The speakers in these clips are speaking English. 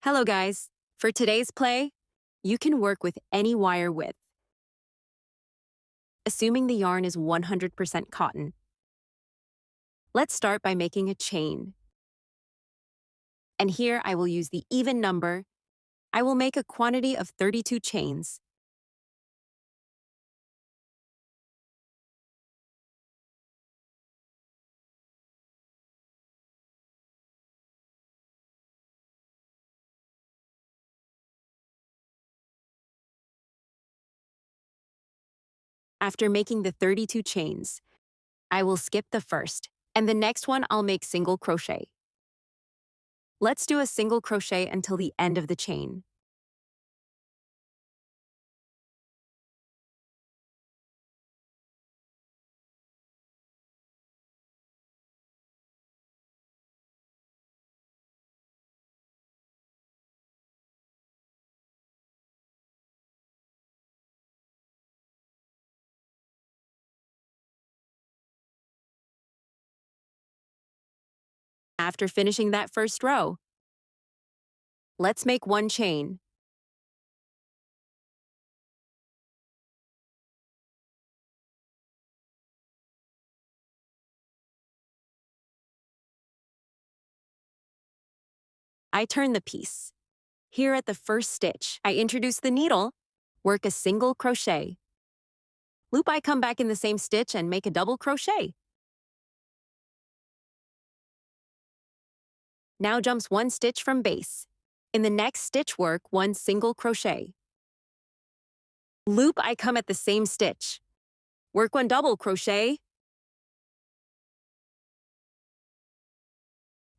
Hello guys! For today's play, you can work with any wire width, assuming the yarn is 100% cotton. Let's start by making a chain. And here I will use the even number. I will make a quantity of 32 chains. After making the 32 chains, I will skip the first, and the next one I'll make single crochet. Let's do a single crochet until the end of the chain. After finishing that first row, let's make one chain. I turn the piece. Here at the first stitch, I introduce the needle, work a single crochet. Loop I come back in the same stitch and make a double crochet. Now jumps one stitch from base. In the next stitch work one single crochet. Loop I come at the same stitch. Work one double crochet.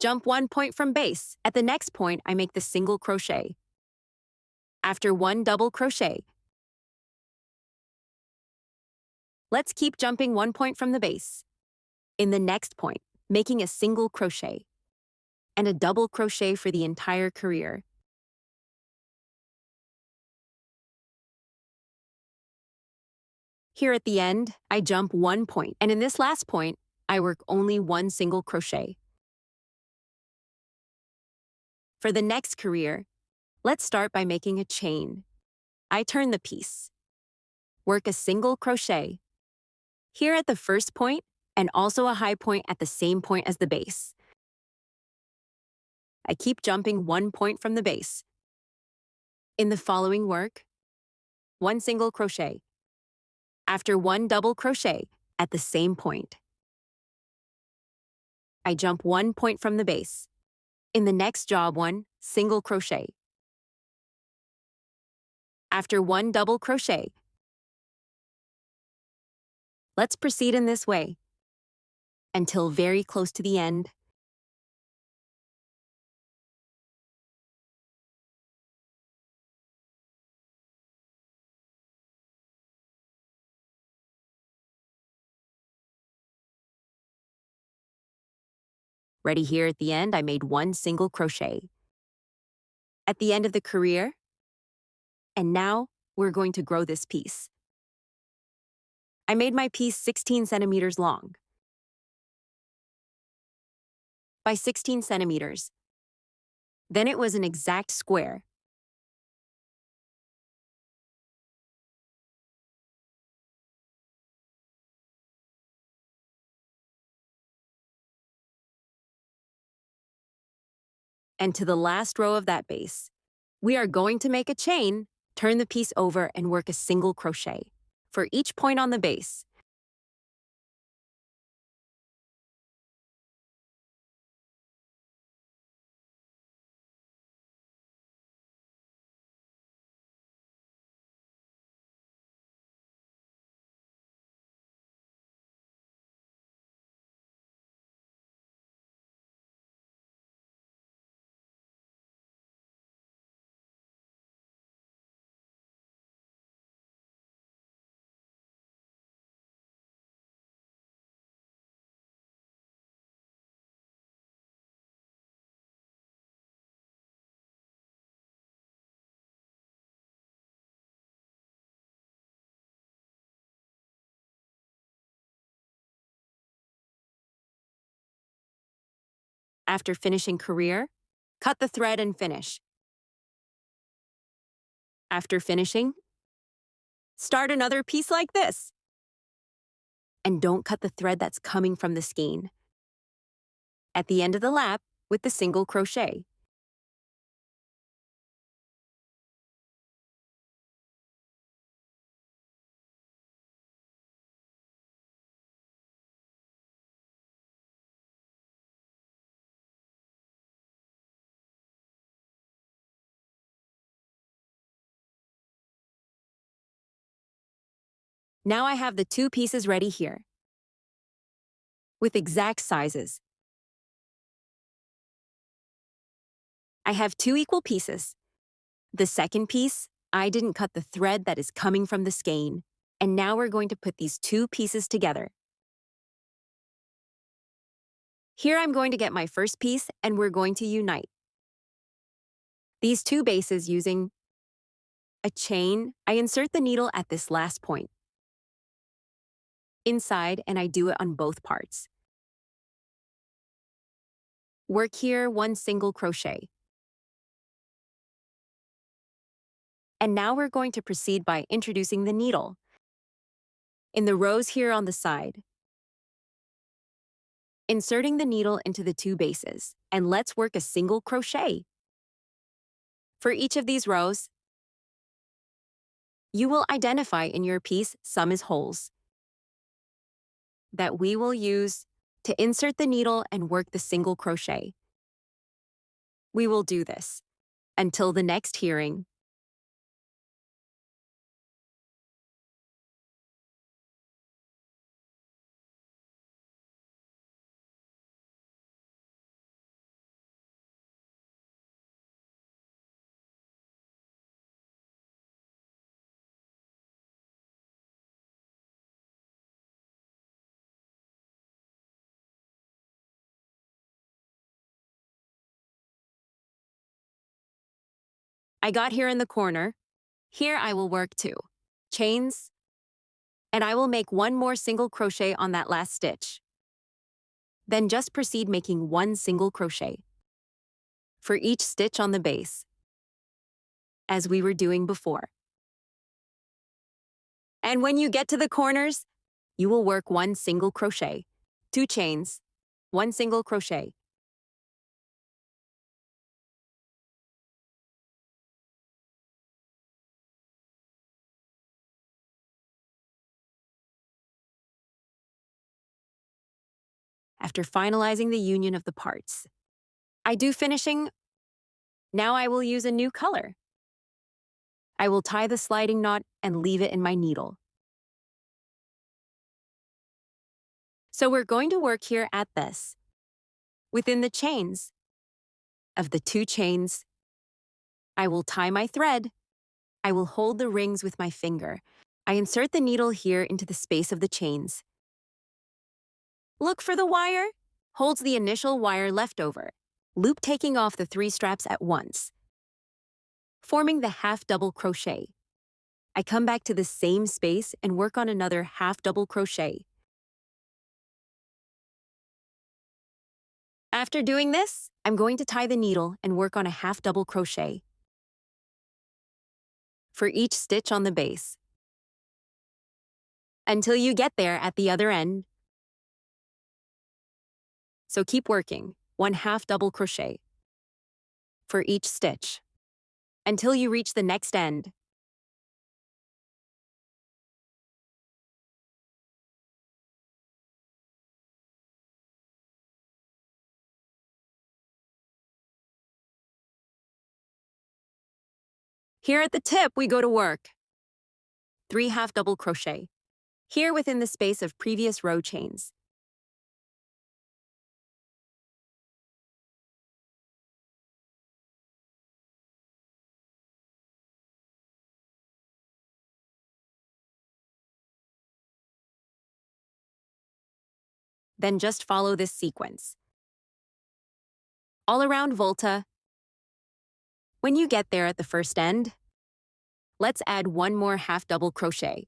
Jump one point from base. At the next point I make the single crochet. After one double crochet, let's keep jumping one point from the base. In the next point, making a single crochet and a double crochet for the entire career. Here at the end, I jump one point, and in this last point, I work only one single crochet. For the next career, let's start by making a chain. I turn the piece. Work a single crochet. Here at the first point, and also a high point at the same point as the base. I keep jumping one point from the base. In the following work, one single crochet. After one double crochet at the same point, I jump one point from the base. In the next job one, single crochet. After one double crochet, let's proceed in this way until very close to the end. Ready here at the end, I made one single crochet. At the end of the career, and now we're going to grow this piece. I made my piece 16 centimeters long by 16 centimeters. Then it was an exact square. And to the last row of that base, we are going to make a chain, turn the piece over, and work a single crochet for each point on the base. After finishing career, cut the thread and finish. After finishing, start another piece like this. And don't cut the thread that's coming from the skein. At the end of the lap with the single crochet. Now I have the two pieces ready here, with exact sizes. I have two equal pieces. The second piece, I didn't cut the thread that is coming from the skein. And now we're going to put these two pieces together. Here I'm going to get my first piece and we're going to unite. These two bases using a chain, I insert the needle at this last point. Inside, and I do it on both parts. Work here one single crochet. And now we're going to proceed by introducing the needle in the rows here on the side. Inserting the needle into the two bases, and let's work a single crochet. For each of these rows, you will identify in your piece some as holes that we will use to insert the needle and work the single crochet. We will do this until the next hearing. I got here in the corner. Here I will work 2 chains, and I will make one more single crochet on that last stitch. Then just proceed making one single crochet for each stitch on the base, as we were doing before. And when you get to the corners, you will work one single crochet, 2 chains, one single crochet. After finalizing the union of the parts, I do finishing. Now I will use a new color. I will tie the sliding knot and leave it in my needle. So we're going to work here at this. Within the chains of the 2 chains, I will tie my thread. I will hold the rings with my finger. I insert the needle here into the space of the chains. Look for the wire. Holds the initial wire left over. Loop taking off the 3 straps at once, forming the half double crochet. I come back to the same space and work on another half double crochet. After doing this, I'm going to tie the needle and work on a half double crochet for each stitch on the base until you get there at the other end. So keep working, one half double crochet for each stitch until you reach the next end. Here at the tip, we go to work. 3 half double crochet, here within the space of previous row chains. Then just follow this sequence. All around Volta. When you get there at the first end, let's add one more half double crochet.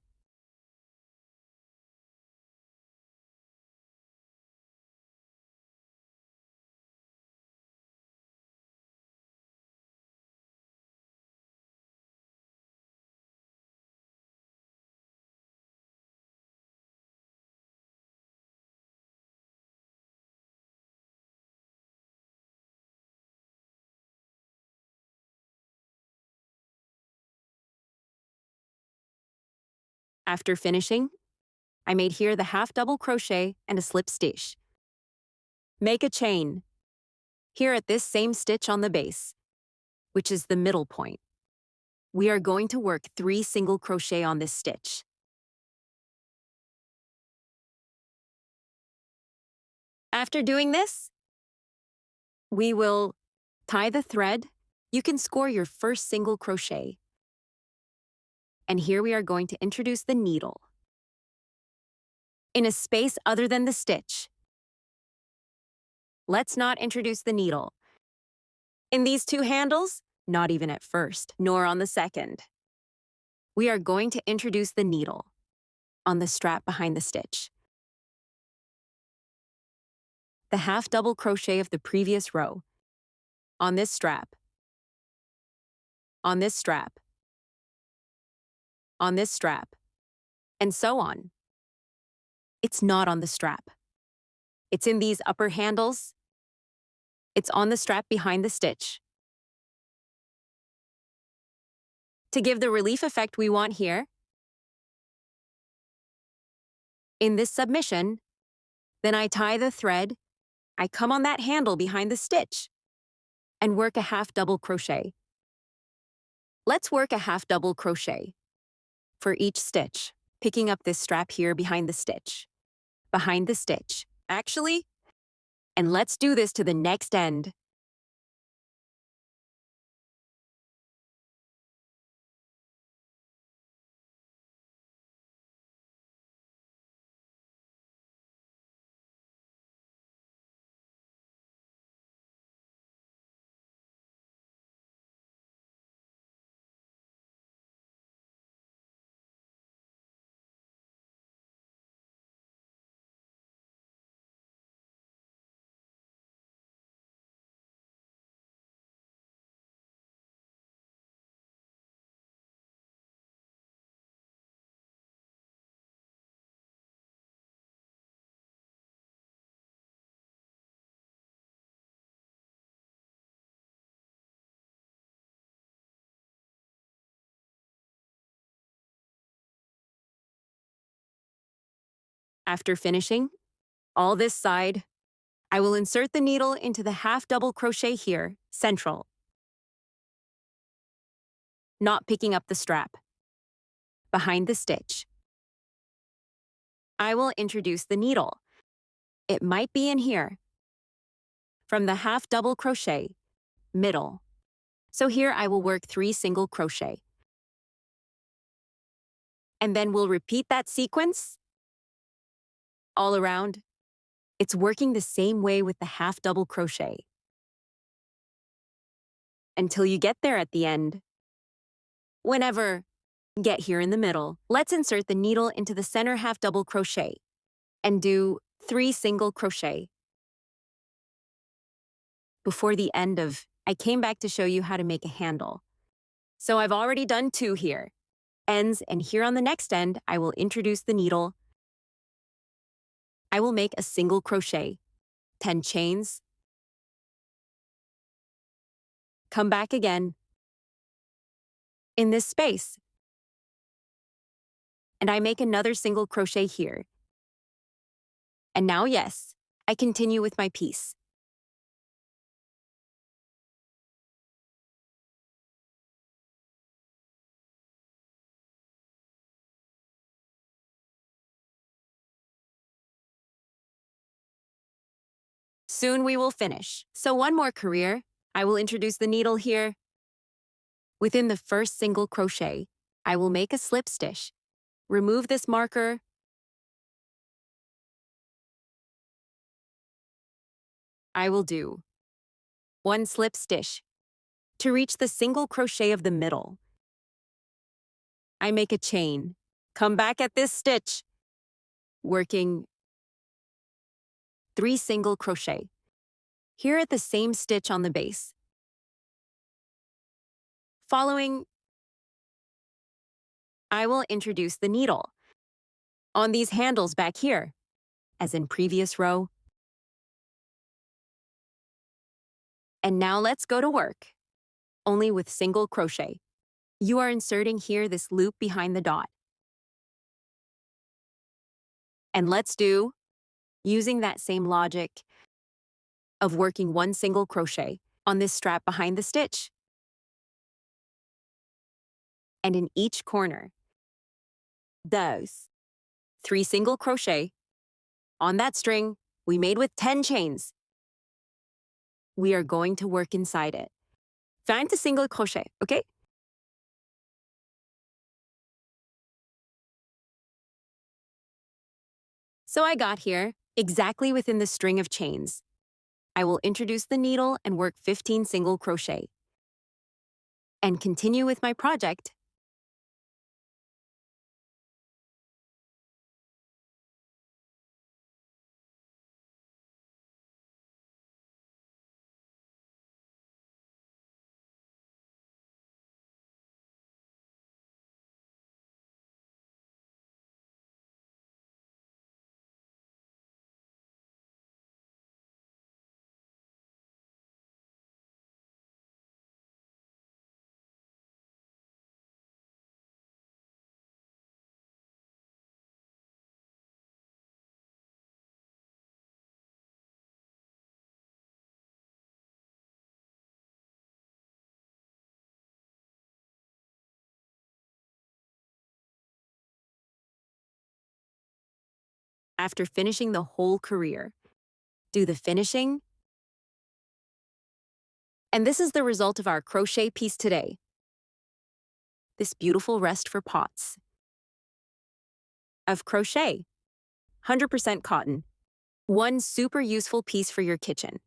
After finishing, I made here the half double crochet and a slip stitch. Make a chain here at this same stitch on the base, which is the middle point. We are going to work 3 single crochet on this stitch. After doing this, we will tie the thread. You can score your first single crochet. And here we are going to introduce the needle in a space other than the stitch. Let's not introduce the needle in these 2 handles, not even at first, nor on the second. We are going to introduce the needle on the strap behind the stitch. The half double crochet of the previous row on this strap, on this strap, on this strap, and so on. It's not on the strap. It's in these upper handles. It's on the strap behind the stitch. To give the relief effect we want here, in this submission, then I tie the thread, I come on that handle behind the stitch, and work a half double crochet. Let's work a half double crochet for each stitch, picking up this strap here behind the stitch. Behind the stitch, actually, and let's do this to the next end. After finishing all this side, I will insert the needle into the half double crochet here, central, not picking up the strap. Behind the stitch, I will introduce the needle. It might be in here. From the half double crochet, middle. So here I will work 3 single crochet. And then we'll repeat that sequence all around. It's working the same way with the half double crochet until you get there at the end. Whenever get here in the middle, let's insert the needle into the center half double crochet and do 3 single crochet. Before the end of, I came back to show you how to make a handle. So I've already done 2 here, ends, and here on the next end, I will introduce the needle. I will make a single crochet, 10 chains, come back again in this space, and I make another single crochet here. And now, yes, I continue with my piece. Soon we will finish. So one more career. I will introduce the needle here. Within the first single crochet, I will make a slip stitch. Remove this marker. I will do 1 slip stitch to reach the single crochet of the middle. I make a chain. Come back at this stitch, working 3 single crochet. Here at the same stitch on the base. Following, I will introduce the needle on these handles back here, as in previous row. And now let's go to work, only with single crochet. You are inserting here this loop behind the dot. And let's do, using that same logic of working one single crochet on this strap behind the stitch. And in each corner, those 3 single crochet on that string we made with 10 chains. We are going to work inside it. Find the single crochet, okay? So I got here, exactly within the string of chains. I will introduce the needle and work 15 single crochet. And continue with my project. After finishing the whole career, do the finishing. And this is the result of our crochet piece today. This beautiful rest for pots of crochet, 100% cotton. One super useful piece for your kitchen.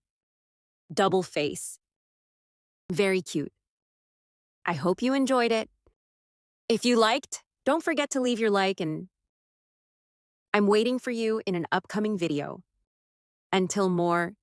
Double face. Very cute. I hope you enjoyed it. If you liked, don't forget to leave your like, and I'm waiting for you in an upcoming video. Until more